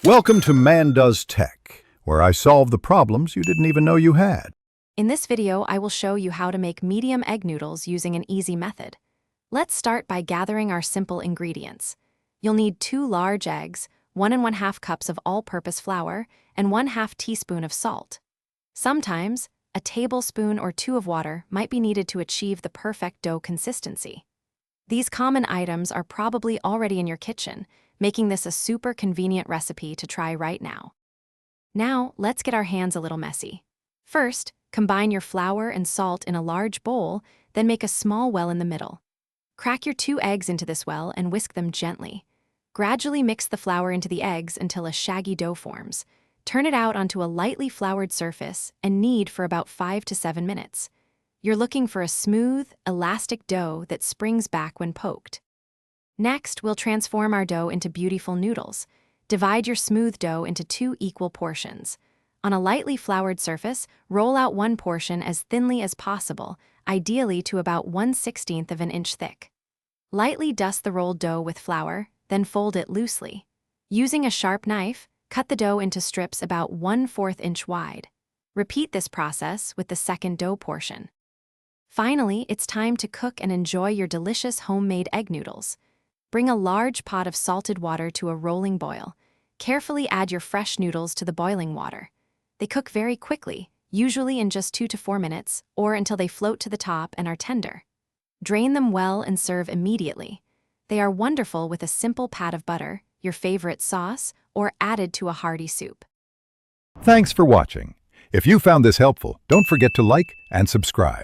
Welcome to Man Does Tech, where I solve the problems you didn't even know you had. In this video, I will show you how to make medium egg noodles using an easy method. Let's start by gathering our simple ingredients. You'll need 2 large eggs, 1 1/2 cups of all-purpose flour, and 1/2 teaspoon of salt. Sometimes, a tablespoon or 2 of water might be needed to achieve the perfect dough consistency. These common items are probably already in your kitchen, making this a super convenient recipe to try right now. Now, let's get our hands a little messy. First, combine your flour and salt in a large bowl, then make a small well in the middle. Crack your 2 eggs into this well and whisk them gently. Gradually mix the flour into the eggs until a shaggy dough forms. Turn it out onto a lightly floured surface and knead for about 5 to 7 minutes. You're looking for a smooth, elastic dough that springs back when poked. Next, we'll transform our dough into beautiful noodles. Divide your smooth dough into 2 equal portions. On a lightly floured surface, roll out 1 portion as thinly as possible, ideally to about 1/16 of an inch thick. Lightly dust the rolled dough with flour, then fold it loosely. Using a sharp knife, cut the dough into strips about 1/4 inch wide. Repeat this process with the second dough portion. Finally, it's time to cook and enjoy your delicious homemade egg noodles. Bring a large pot of salted water to a rolling boil. Carefully add your fresh noodles to the boiling water. They cook very quickly, usually in just 2 to 4 minutes, or until they float to the top and are tender. Drain them well and serve immediately. They are wonderful with a simple pat of butter, your favorite sauce, or added to a hearty soup. Thanks for watching. If you found this helpful, don't forget to like and subscribe.